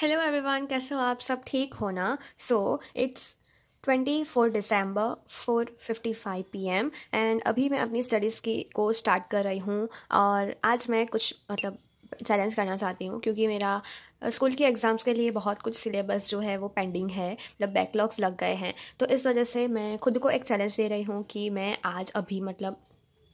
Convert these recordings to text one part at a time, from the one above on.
Hello everyone, कैसे हो आप? सब ठीक हो ना? So it's 24 December 4:55 PM and अभी मैं अपनी स्टडीज़ को स्टार्ट कर रही हूँ। और आज मैं कुछ चैलेंज करना चाहती हूँ क्योंकि मेरा स्कूल के एग्ज़ाम्स के लिए बहुत कुछ सिलेबस जो है वो पेंडिंग है, बैकलॉग्स लग गए हैं। तो इस वजह से मैं खुद को एक चैलेंज दे रही हूँ कि मैं आज अभी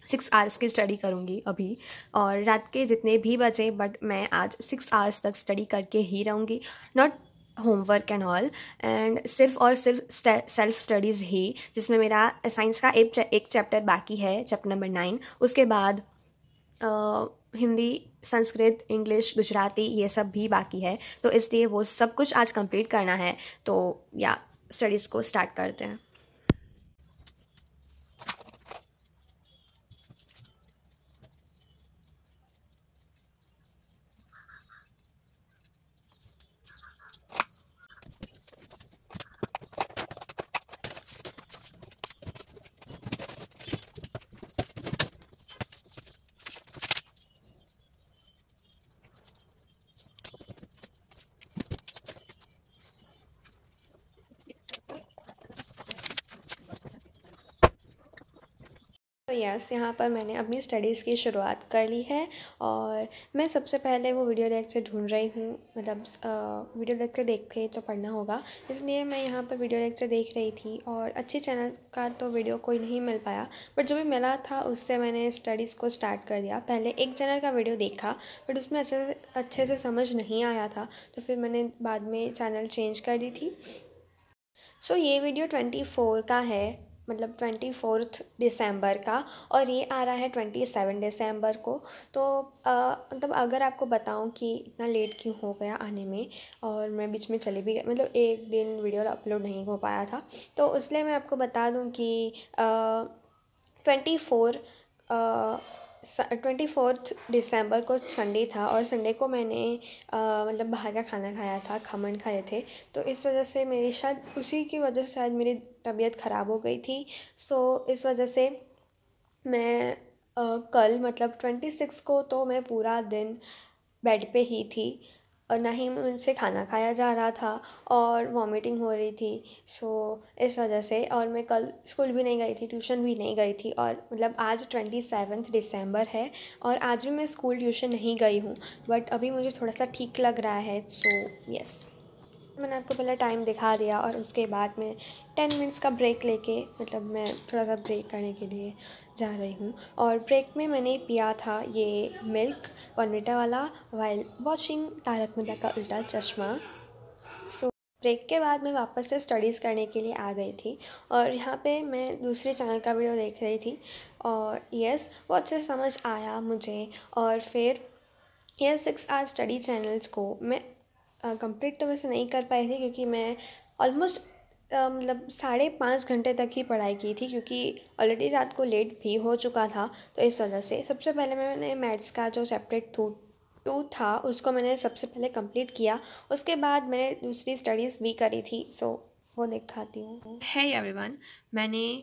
6 आवर्स की स्टडी करूँगी अभी, और रात के जितने भी बचे बट मैं आज 6 आवर्स तक स्टडी करके ही रहूँगी। Not homework and all, and सिर्फ और सिर्फ सेल्फ स्टडीज़ ही, जिसमें मेरा साइंस का एक चैप्टर बाकी है, चैप्टर नंबर 9। उसके बाद हिंदी, संस्कृत, इंग्लिश, गुजराती ये सब भी बाकी है। तो इसलिए वो सब कुछ आज कंप्लीट करना है। तो या स्टडीज़ को स्टार्ट करते हैं। तो यस, यहाँ पर मैंने अपनी स्टडीज़ की शुरुआत कर ली है और मैं सबसे पहले वो वीडियो लेक्चर ढूंढ रही हूँ। वीडियो लेक्चर देख के तो पढ़ना होगा, इसलिए मैं यहाँ पर वीडियो लेक्चर देख रही थी और अच्छे चैनल का तो वीडियो कोई नहीं मिल पाया, बट जो भी मिला था उससे मैंने स्टडीज़ को स्टार्ट कर दिया। पहले एक चैनल का वीडियो देखा बट उसमें अच्छे से समझ नहीं आया था, तो फिर मैंने बाद में चैनल चेंज कर दी थी। सो ये वीडियो 24 का है, 24 दिसंबर का, और ये आ रहा है 27 दिसंबर को। तो अगर आपको बताऊं कि इतना लेट क्यों हो गया आने में, और मैं बीच में चली भी गई, एक दिन वीडियो अपलोड नहीं हो पाया था, तो इसलिए मैं आपको बता दूं कि 24 24 दिसंबर को संडे था, और संडे को मैंने बाहर का खाना खाया था, खमन खाए थे। तो इस वजह से मेरी शायद उसी की वजह से शायद मेरी तबीयत ख़राब हो गई थी। सो इस वजह से मैं कल 26 को तो मैं पूरा दिन बेड पे ही थी, और ना ही मुझसे खाना खाया जा रहा था और वॉमिटिंग हो रही थी। सो इस वजह से, और मैं कल स्कूल भी नहीं गई थी, ट्यूशन भी नहीं गई थी, और आज 27 दिसंबर है और आज भी मैं स्कूल ट्यूशन नहीं गई हूँ, बट अभी मुझे थोड़ा सा ठीक लग रहा है। सो यस, मैंने आपको पहले टाइम दिखा दिया, और उसके बाद में 10 मिनट्स का ब्रेक लेके मैं थोड़ा सा ब्रेक करने के लिए जा रही हूँ। और ब्रेक में मैंने पिया था ये मिल्क बॉर्नविटा वाला, वाइल वॉचिंग तारक मेहता का उल्टा चश्मा। सो ब्रेक के बाद मैं वापस से स्टडीज़ करने के लिए आ गई थी, और यहाँ पे मैं दूसरे चैनल का वीडियो देख रही थी, और यस, वो अच्छे से समझ आया मुझे। और फिर ये 6 आवर स्टडी चैनल्स को मैं कंप्लीट तो वैसे नहीं कर पाई थी, क्योंकि मैं ऑलमोस्ट 5.5 घंटे तक ही पढ़ाई की थी, क्योंकि ऑलरेडी रात को लेट भी हो चुका था। तो इस वजह से सबसे पहले मैंने मैथ्स का जो चैप्टर 2 था उसको मैंने सबसे पहले कंप्लीट किया। उसके बाद मैंने दूसरी स्टडीज़ भी करी थी। सो वो दिखाती हूँ। है एवरीवन, मैंने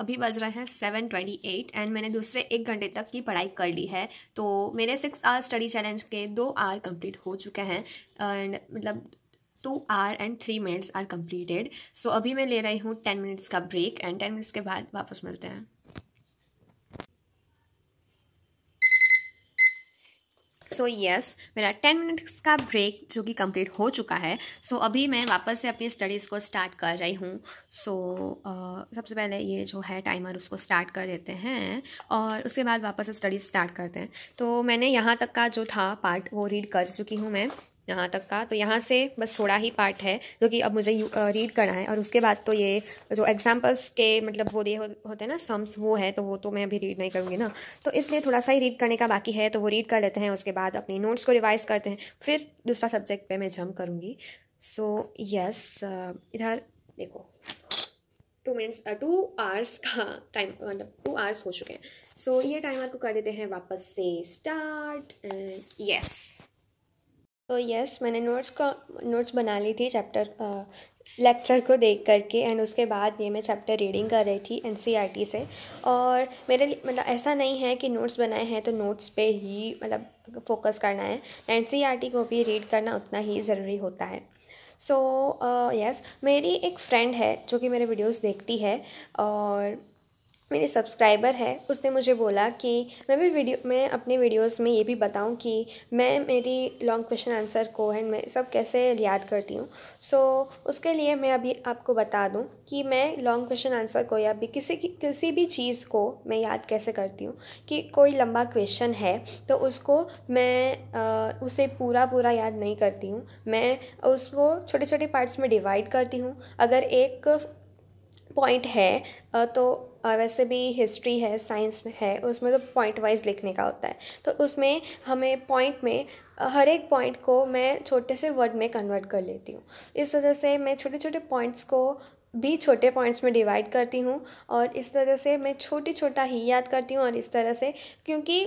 अभी बज रहे हैं 7:28 एंड मैंने दूसरे 1 घंटे तक की पढ़ाई कर ली है। तो मेरे 6 आवर स्टडी चैलेंज के 2 आवर कंप्लीट हो चुके हैं, and 2 hour and 3 minutes are completed। So अभी मैं ले रही हूँ 10 मिनट्स का ब्रेक, एंड 10 मिनट्स के बाद वापस मिलते हैं। सो यस, मेरा 10 मिनट्स का ब्रेक जो कि कंप्लीट हो चुका है। सो अभी मैं वापस से अपनी स्टडीज़ को स्टार्ट कर रही हूँ। सो सबसे पहले ये जो है टाइमर उसको स्टार्ट कर देते हैं, और उसके बाद वापस से स्टडीज़ स्टार्ट करते हैं। तो मैंने यहाँ तक का जो था पार्ट वो रीड कर चुकी हूँ मैं, यहाँ तक का। तो यहाँ से बस थोड़ा ही पार्ट है जो कि अब मुझे रीड करना है, और उसके बाद तो ये जो एग्जाम्पल्स के वो ये होते हैं ना, सम्स, वो है, तो वो तो मैं अभी रीड नहीं करूँगी ना। तो इसलिए थोड़ा सा ही रीड करने का बाकी है, तो वो रीड कर लेते हैं। उसके बाद अपनी नोट्स को रिवाइज करते हैं, फिर दूसरा सब्जेक्ट पे मैं जंप करूँगी। सो यस, इधर देखो 2 आवर्स का टाइम, 2 आवर्स हो चुके हैं। सो ये टाइमर को कर देते हैं वापस से स्टार्ट, एंड यस। तो यस, मैंने नोट्स बना ली थी चैप्टर लेक्चर को देख करके एंड उसके बाद ये मैं चैप्टर रीडिंग कर रही थी एनसीईआरटी से। और मेरे लिए मतलब ऐसा नहीं है कि नोट्स बनाए हैं तो नोट्स पे ही मतलब फोकस करना है, एनसीईआरटी को भी रीड करना उतना ही ज़रूरी होता है। सो यस, मेरी एक फ्रेंड है जो कि मेरे वीडियोस देखती है और मेरी सब्सक्राइबर है, उसने मुझे बोला कि मैं अपने वीडियोस में ये भी बताऊं कि मैं मेरी लॉन्ग क्वेश्चन आंसर को एंड मैं सब कैसे याद करती हूँ। सो उसके लिए मैं अभी आपको बता दूं कि मैं लॉन्ग क्वेश्चन आंसर को या भी किसी भी चीज़ को मैं याद कैसे करती हूँ। कि कोई लंबा क्वेश्चन है तो उसको मैं उसे पूरा पूरा याद नहीं करती हूँ, मैं उसको छोटे छोटे पार्ट्स में डिवाइड करती हूँ। अगर एक पॉइंट है तो वैसे भी हिस्ट्री है, साइंस में है, उसमें तो पॉइंट वाइज लिखने का होता है। तो उसमें हमें पॉइंट में हर एक पॉइंट को मैं छोटे से वर्ड में कन्वर्ट कर लेती हूँ। इस वजह से मैं छोटे छोटे पॉइंट्स को भी छोटे पॉइंट्स में डिवाइड करती हूँ और इस तरह से मैं छोटा ही याद करती हूँ। और इस तरह से क्योंकि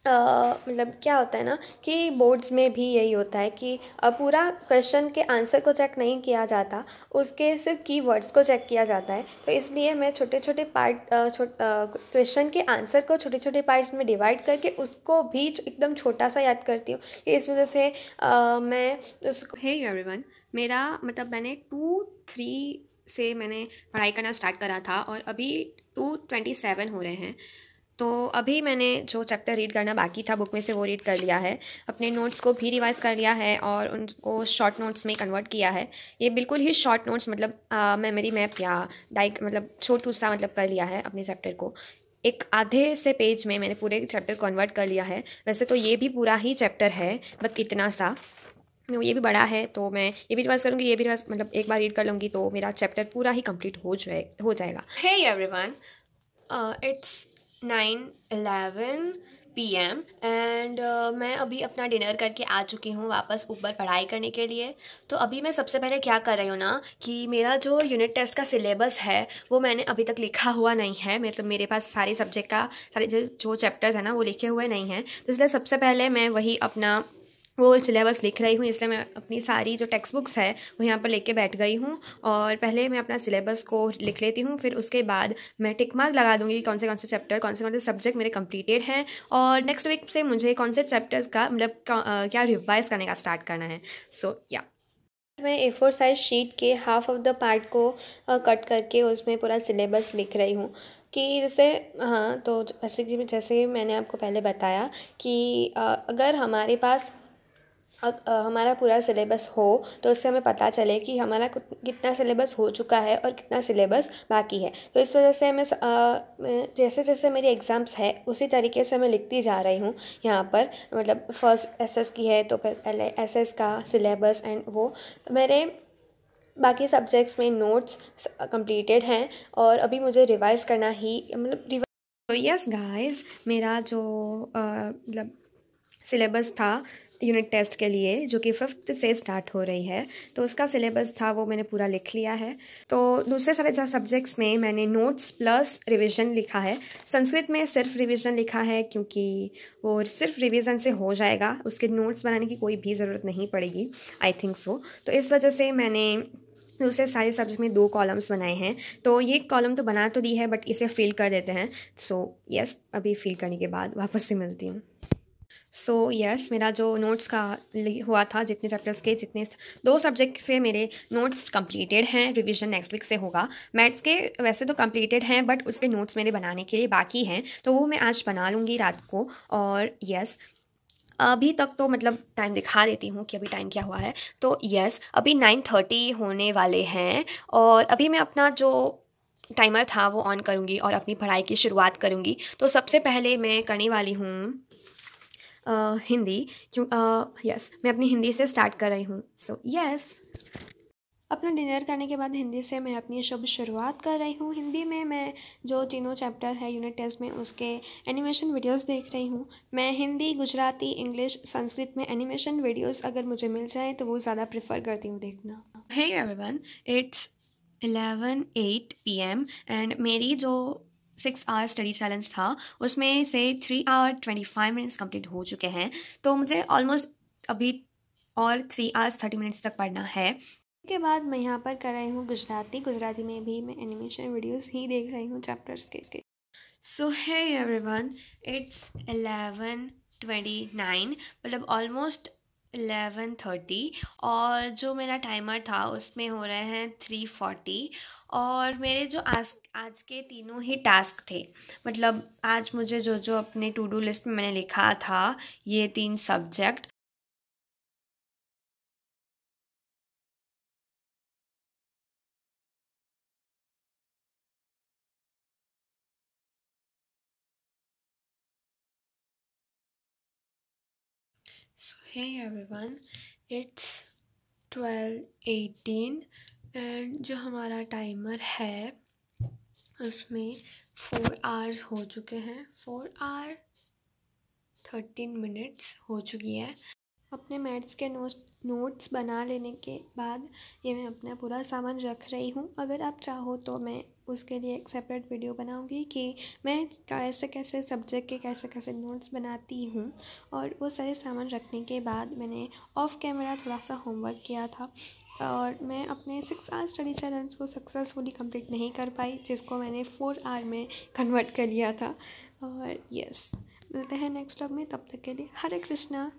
मतलब क्या होता है ना कि बोर्ड्स में भी यही होता है कि पूरा क्वेश्चन के आंसर को चेक नहीं किया जाता, उसके सिर्फ कीवर्ड्स को चेक किया जाता है। तो इसलिए मैं छोटे छोटे पार्ट क्वेश्चन के आंसर को छोटे छोटे पार्ट्स में डिवाइड करके उसको भी एकदम छोटा सा याद करती हूँ। इस वजह से मैं उसको हे एवरीवन, मेरा मतलब मैंने 2-3 से मैंने पढ़ाई करना स्टार्ट करा था और अभी 2:27 हो रहे हैं। तो अभी मैंने जो चैप्टर रीड करना बाकी था बुक में से वो रीड कर लिया है, अपने नोट्स को भी रिवाइज़ कर लिया है और उनको शॉर्ट नोट्स में कन्वर्ट किया है। ये बिल्कुल ही शॉर्ट नोट्स मतलब मेमोरी मैप या डाइक मतलब छोटू सा मतलब कर लिया है अपने चैप्टर को। एक आधे से पेज में मैंने पूरे चैप्टर कन्वर्ट कर लिया है। वैसे तो ये भी पूरा ही चैप्टर है, बट इतना सा ये भी बड़ा है तो मैं ये भी रिवाइज करूँगी, ये भी रिवाइज मतलब एक बार रीड कर लूँगी तो मेरा चैप्टर पूरा ही कंप्लीट हो जाएगा। Hey everyone, it's 9:11 PM and मैं अभी अपना डिनर करके आ चुकी हूँ वापस ऊपर पढ़ाई करने के लिए। तो अभी मैं सबसे पहले क्या कर रही हूँ ना कि मेरा जो यूनिट टेस्ट का सिलेबस है वो मैंने अभी तक लिखा हुआ नहीं है। मतलब मेरे पास सारे सब्जेक्ट का सारे जो चैप्टर्स हैं ना वो लिखे हुए नहीं हैं। तो इसलिए सबसे पहले मैं वही अपना वो सिलेबस लिख रही हूँ। इसलिए मैं अपनी सारी जो टेक्स्ट बुक्स है वो यहाँ पर लेके बैठ गई हूँ और पहले मैं अपना सिलेबस को लिख लेती हूँ। फिर उसके बाद मैं टिक मार्क लगा दूँगी कौन से चैप्टर कौन से सब्जेक्ट मेरे कंप्लीटेड हैं और नेक्स्ट वीक से मुझे कौन से चैप्टर्स का मतलब क्या रिवाइज करने का स्टार्ट करना है। सो या मैं A4 साइज शीट के हाफ ऑफ द पार्ट को कट करके उसमें पूरा सिलेबस लिख रही हूँ कि जैसे हाँ, तो जैसे मैंने आपको पहले बताया कि अगर हमारे पास हमारा पूरा सिलेबस हो तो उससे हमें पता चले कि हमारा कितना सिलेबस हो चुका है और कितना सिलेबस बाकी है। तो इस वजह से मैं जैसे जैसे मेरी एग्ज़ाम्स है उसी तरीके से मैं लिखती जा रही हूँ यहाँ पर। मतलब फर्स्ट एसएस की है तो फिर एसएस का सिलेबस एंड वो मेरे बाकी सब्जेक्ट्स में नोट्स कंप्लीटेड हैं और अभी मुझे रिवाइज़ करना ही मतलब तो यस गाइस, मेरा जो मतलब सिलेबस था यूनिट टेस्ट के लिए जो कि 5th से स्टार्ट हो रही है तो उसका सिलेबस था वो मैंने पूरा लिख लिया है। तो दूसरे सारे सब्जेक्ट्स में मैंने नोट्स प्लस रिवीजन लिखा है। संस्कृत में सिर्फ रिवीजन लिखा है क्योंकि वो सिर्फ रिवीजन से हो जाएगा, उसके नोट्स बनाने की कोई भी ज़रूरत नहीं पड़ेगी, आई थिंक सो। तो इस वजह से मैंने दूसरे सारे सब्जेक्ट में 2 कॉलम्स बनाए हैं। तो ये कॉलम तो बना तो दी है बट इसे फिल कर देते हैं। सो यस, अभी फिल करने के बाद वापस से मिलती हूँ। सो यस, मेरा जो नोट्स का हुआ था जितने चैप्टर्स के जितने 2 सब्जेक्ट से मेरे नोट्स कंप्लीटेड हैं। रिवीजन नेक्स्ट वीक से होगा। मैथ्स के वैसे तो कंप्लीटेड हैं बट उसके नोट्स मेरे बनाने के लिए बाकी हैं तो वो मैं आज बना लूँगी रात को। और यस, अभी तक तो मतलब टाइम दिखा देती हूँ कि अभी टाइम क्या हुआ है। तो यस, अभी 9:30 होने वाले हैं और अभी मैं अपना जो टाइमर था वो ऑन करूँगी और अपनी पढ़ाई की शुरुआत करूँगी। तो सबसे पहले मैं करने वाली हूँ हिंदी। यस, मैं अपनी हिंदी से स्टार्ट कर रही हूँ। सो यस, अपना डिनर करने के बाद हिंदी से मैं अपनी शुभ शुरुआत कर रही हूँ। हिंदी में मैं जो तीनों चैप्टर है यूनिट टेस्ट में उसके एनिमेशन वीडियोस देख रही हूँ। मैं हिंदी, गुजराती, इंग्लिश, संस्कृत में एनिमेशन वीडियोस अगर मुझे मिल जाए तो वो ज़्यादा प्रेफर करती हूँ देखना। Hey everyone, it's 11:08 PM and मेरी जो 6 आवर स्टडी चैलेंज था उसमें से 3 आवर 25 मिनट्स कंप्लीट हो चुके हैं। तो मुझे ऑलमोस्ट अभी और 3 आवर्स 30 मिनट्स तक पढ़ना है। के बाद मैं यहाँ पर कर रही हूँ गुजराती में भी मैं एनिमेशन वीडियोस ही देख रही हूँ चैप्टर्स के। सो हे एवरीवन, इट्स 11:29, मतलब ऑलमोस्ट 11:30, और जो मेरा टाइमर था उसमें हो रहे हैं 3:40। और मेरे जो आज के तीनों ही टास्क थे, मतलब आज मुझे जो जो अपने टू डू लिस्ट में मैंने लिखा था, ये 3 subject. So hey everyone, it's 12:18 and जो हमारा टाइमर है उसमें 4 आवर्स हो चुके हैं, 4 आवर 13 मिनट्स हो चुकी है। अपने मैथ्स के नोट्स बना लेने के बाद ये मैं अपना पूरा सामान रख रही हूँ। अगर आप चाहो तो मैं उसके लिए एक सेपरेट वीडियो बनाऊँगी कि मैं कैसे कैसे सब्जेक्ट के कैसे कैसे नोट्स बनाती हूँ। और वो सारे सामान रखने के बाद मैंने ऑफ कैमरा थोड़ा सा होमवर्क किया था, और मैं अपने 6 आवर स्टडी चैलेंज को सक्सेसफुली कंप्लीट नहीं कर पाई, जिसको मैंने 4 आवर में कन्वर्ट कर लिया था। और यस, मिलते हैं नेक्स्ट व्लॉग में, तब तक के लिए हरे कृष्णा।